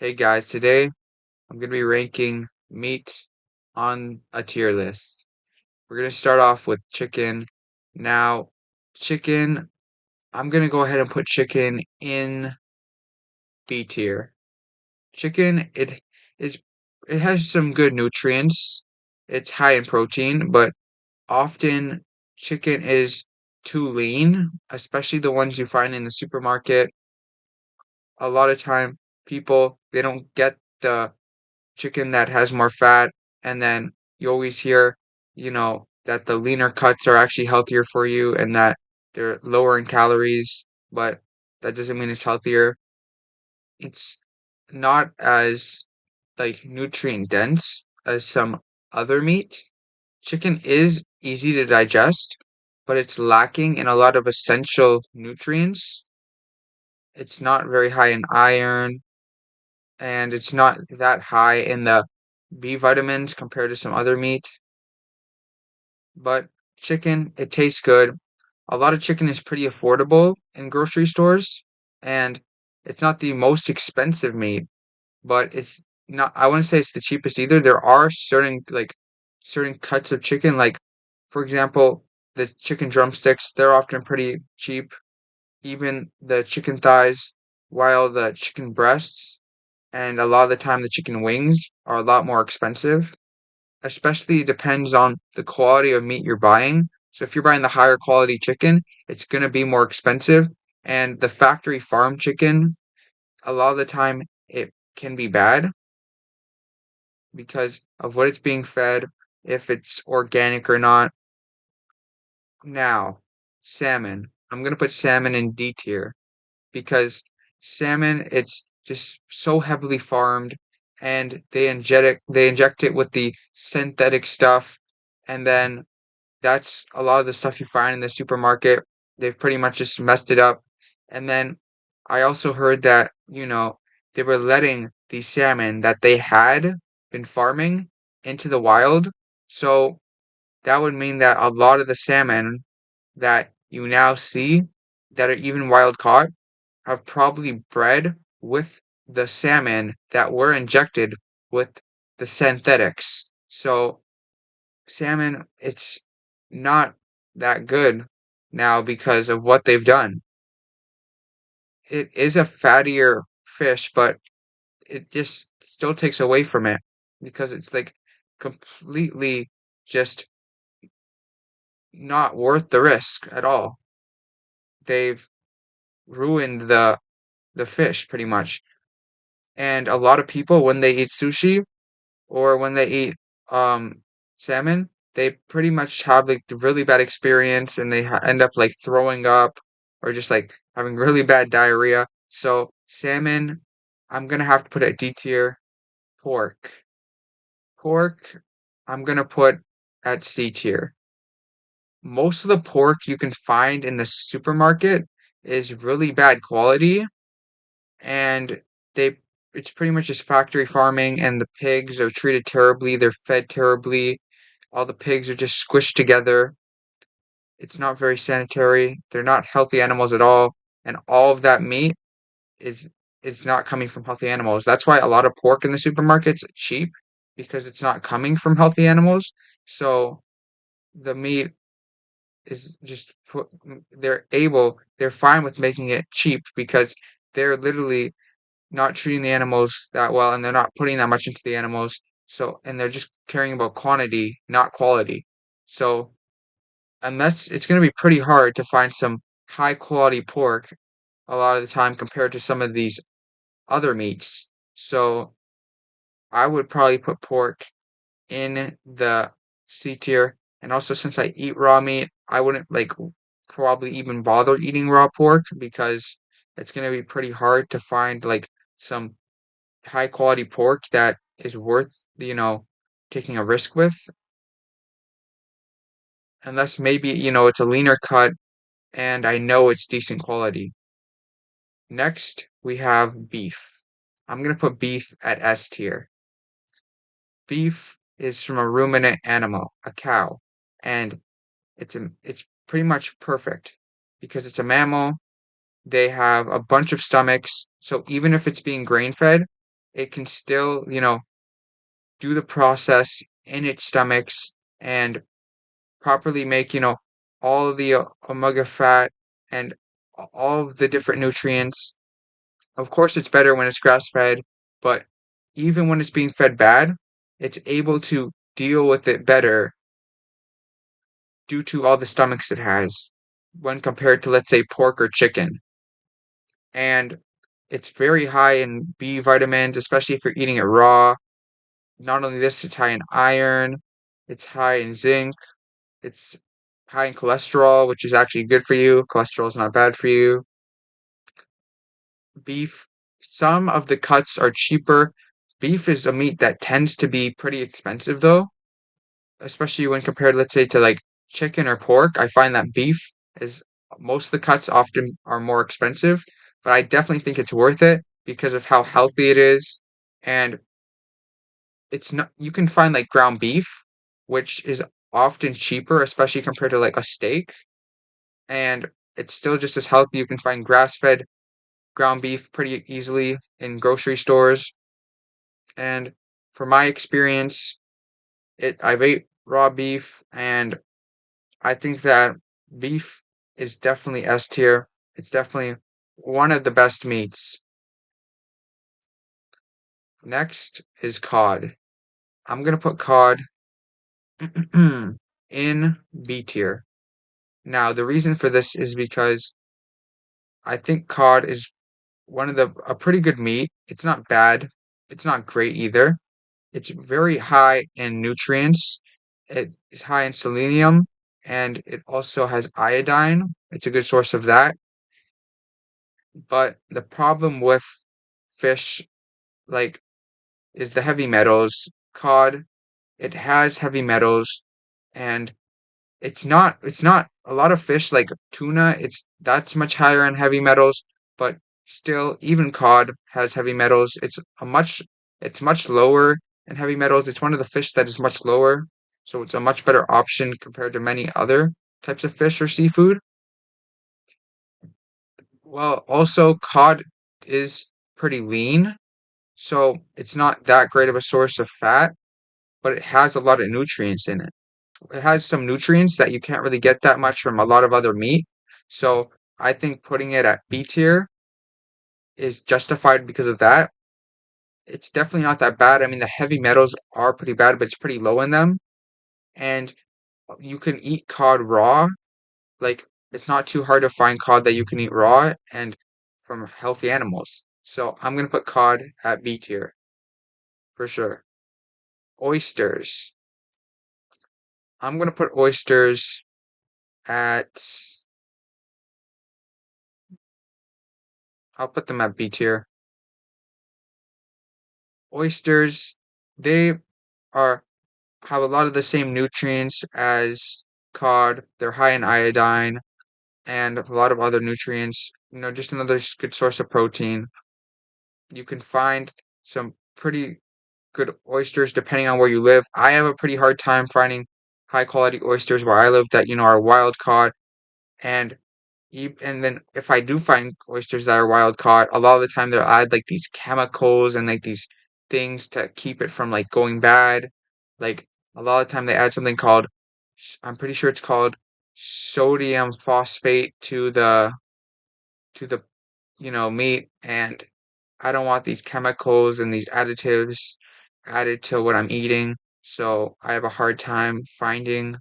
Hey guys, today I'm going to be ranking meat on a tier list. We're going to start off with chicken. Now, chicken, I'm going to go ahead and put chicken in B tier. Chicken, is it has some good nutrients. It's high in protein, but often chicken is too lean, especially the ones you find in the supermarket. A lot of time people they don't get the chicken that has more fat, and then you always hear, that the leaner cuts are actually healthier for you and that they're lower in calories, but that doesn't mean it's healthier. It's not as like nutrient dense as some other meat. Chicken is easy to digest, but it's lacking in a lot of essential nutrients. It's not very high in iron, and it's not that high in the B vitamins compared to some other meat. But chicken, it tastes good. A lot of chicken is pretty affordable in grocery stores, and it's not the most expensive meat, but it's not, I wouldn't say it's the cheapest either. There are certain cuts of chicken, like for example, the chicken drumsticks, they're often pretty cheap. Even the chicken thighs, while the chicken breasts and a lot of the time the chicken wings are a lot more expensive. Especially depends on the quality of meat you're buying. So if you're buying the higher quality chicken, it's going to be more expensive. And the factory farm chicken, a lot of the time it can be bad because of what it's being fed, if it's organic or not. Now, salmon. I'm going to put salmon in D tier because salmon, it's just so heavily farmed, and they inject it with the synthetic stuff, and then that's a lot of the stuff you find in the supermarket. They've pretty much just messed it up. And then I also heard that, they were letting the salmon that they had been farming into the wild. So that would mean that a lot of the salmon that you now see that are even wild caught have probably bred with the salmon that were injected with the synthetics. So salmon, it's not that good now because of what they've done. It is a fattier fish, but it just still takes away from it because it's like completely just not worth the risk at all. They've ruined the fish pretty much. And a lot of people when they eat sushi or when they eat salmon, they pretty much have like the really bad experience and they end up like throwing up or just like having really bad diarrhea. So salmon, I'm gonna have to put at D tier. Pork, pork, I'm gonna put at C tier. Most of the pork you can find in the supermarket is really bad quality, and they it's pretty much just factory farming, and the pigs are treated terribly, they're fed terribly. All the pigs are just squished together. It's not very sanitary. They're not healthy animals at all, and all of that meat is is not coming from healthy animals. That's why a lot of pork in the supermarkets cheap because it's not coming from healthy animals. So the meat is just they're fine with making it cheap because they're literally not treating the animals that well, and they're not putting that much into the animals. So, and they're just caring about quantity, not quality. So, unless it's going to be pretty hard to find some high quality pork a lot of the time compared to some of these other meats. So, I would probably put pork in the C tier. And also, since I eat raw meat, I wouldn't like probably even bother eating raw pork because it's going to be pretty hard to find like some high quality pork that is worth, taking a risk with, unless maybe, it's a leaner cut and I know it's decent quality. Next, we have beef. I'm going to put beef at S tier. Beef is from a ruminant animal, a cow, and it's pretty much perfect because it's a mammal. They have a bunch of stomachs, so even if it's being grain fed, it can still, do the process in its stomachs and properly make, all of the omega fat and all of the different nutrients. Of course, it's better when it's grass fed, but even when it's being fed bad, it's able to deal with it better due to all the stomachs it has when compared to, let's say, pork or chicken. And it's very high in B vitamins, especially if you're eating it raw. Not only this, it's high in iron, it's high in zinc, it's high in cholesterol, which is actually good for you. Cholesterol is not bad for you. Beef, some of the cuts are cheaper. Beef is a meat that tends to be pretty expensive though, especially when compared, let's say, to like chicken or pork. I find that beef is most of the cuts often are more expensive, but I definitely think it's worth it because of how healthy it is. And it's not, you can find like ground beef, which is often cheaper, especially compared to like a steak, and it's still just as healthy. You can find grass-fed ground beef pretty easily in grocery stores. And from my experience, I've ate raw beef, and I think that beef is definitely S tier. It's definitely one of the best meats. Next is cod. I'm gonna put cod in B tier. Now, the reason for this is because I think cod is one of the a pretty good meat. It's not bad. It's not great either. It's very high in nutrients. It is high in selenium and it also has iodine. It's a good source of that. But the problem with fish, like, is the heavy metals. Cod, it has heavy metals, and it's not a lot of fish like tuna, that's much higher in heavy metals, but still even cod has heavy metals. It's much lower in heavy metals. It's one of the fish that is much lower, so it's a much better option compared to many other types of fish or seafood. Well, also cod is pretty lean, so it's not that great of a source of fat, but it has a lot of nutrients in it. It has some nutrients that you can't really get that much from a lot of other meat. So I think putting it at B tier is justified because of that. It's definitely not that bad. I mean, the heavy metals are pretty bad, but it's pretty low in them. And you can eat cod raw. Like, it's not too hard to find cod that you can eat raw and from healthy animals. So I'm gonna put cod at B tier for sure. Oysters. I'm gonna put oysters at. I'll put them at B tier. Oysters, they are have a lot of the same nutrients as cod. They're high in iodine and a lot of other nutrients. Just another good source of protein. You can find some pretty good oysters depending on where you live. I have a pretty hard time finding high quality oysters where I live that, are wild caught. And and then if I do find oysters that are wild caught, a lot of the time they'll add like these chemicals and like these things to keep it from like going bad. Like a lot of the time they add something called, I'm pretty sure it's called sodium phosphate to the meat, and I don't want these chemicals and these additives added to what I'm eating. So I have a hard time finding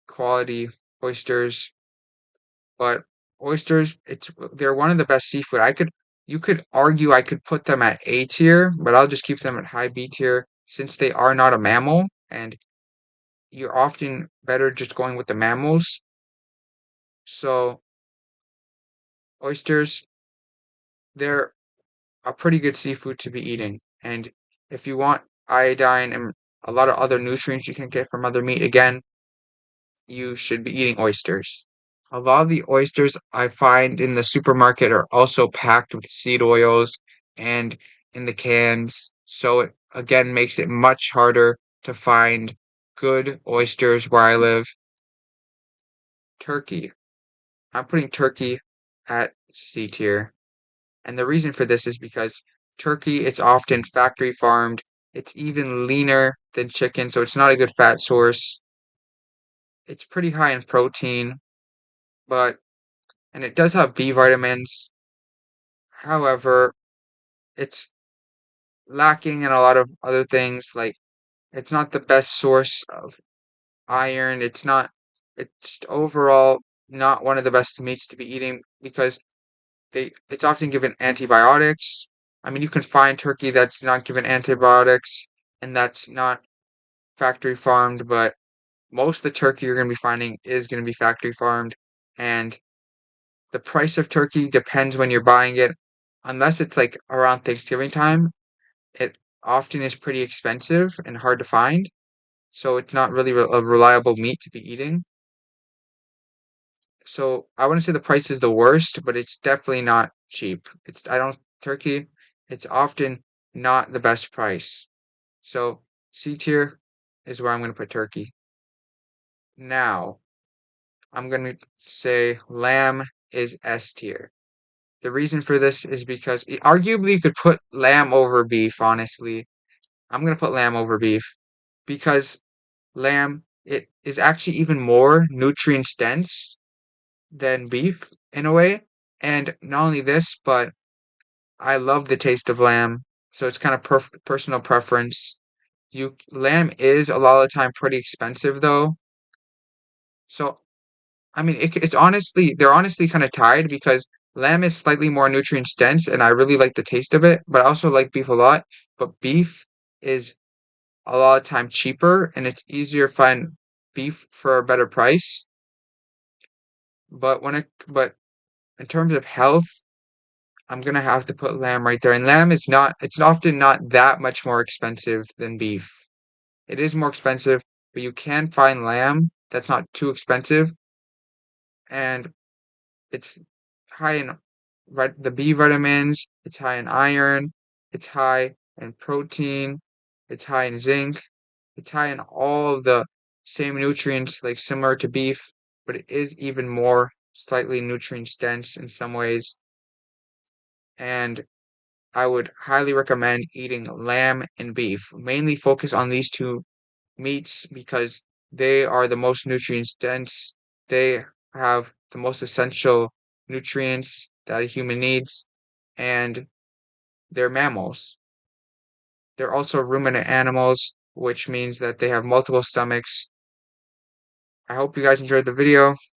quality oysters. But oysters, they're one of the best seafood. You could argue I could put them at A tier, but I'll just keep them at high B tier since they are not a mammal, and you're often better just going with the mammals. So oysters, they're a pretty good seafood to be eating. And if you want iodine and a lot of other nutrients you can get from other meat, again, you should be eating oysters. A lot of the oysters I find in the supermarket are also packed with seed oils and in the cans, so it again makes it much harder to find good oysters where I live. Turkey. I'm putting turkey at C tier, and the reason for this is because turkey, it's often factory farmed. It's even leaner than chicken, so it's not a good fat source. It's pretty high in protein, but and it does have B vitamins. However, it's lacking in a lot of other things. Like it's not the best source of iron. It's overall not one of the best meats to be eating because it's often given antibiotics. I mean, you can find turkey that's not given antibiotics and that's not factory farmed, but most of the turkey you're going to be finding is going to be factory farmed. And the price of turkey depends when you're buying it. Unless it's like around Thanksgiving time, it often is pretty expensive and hard to find. So it's not really a reliable meat to be eating. So I wouldn't say the price is the worst, but it's definitely not cheap. Turkey, it's often not the best price. So C tier is where I'm going to put turkey. Now, I'm going to say lamb is S tier. The reason for this is because arguably you could put lamb over beef, honestly. I'm going to put lamb over beef because lamb, it is actually even more nutrients dense than beef in a way. And not only this, but I love the taste of lamb. So it's kind of personal preference. Lamb is a lot of the time pretty expensive though. So I mean, they're honestly kind of tied because lamb is slightly more nutrients dense, and I really like the taste of it. But I also like beef a lot. But beef is a lot of time cheaper, and it's easier to find beef for a better price. But in terms of health, I'm gonna have to put lamb right there. And lamb is not. It's often not that much more expensive than beef. It is more expensive, but you can find lamb that's not too expensive, and it's high in the B vitamins, it's high in iron, it's high in protein, it's high in zinc, it's high in all of the same nutrients like similar to beef, but it is even more slightly nutrients dense in some ways. And I would highly recommend eating lamb and beef. Mainly focus on these two meats because they are the most nutrients dense. They have the most essential nutrients that a human needs, and they're mammals. They're also ruminant animals, which means that they have multiple stomachs. I hope you guys enjoyed the video.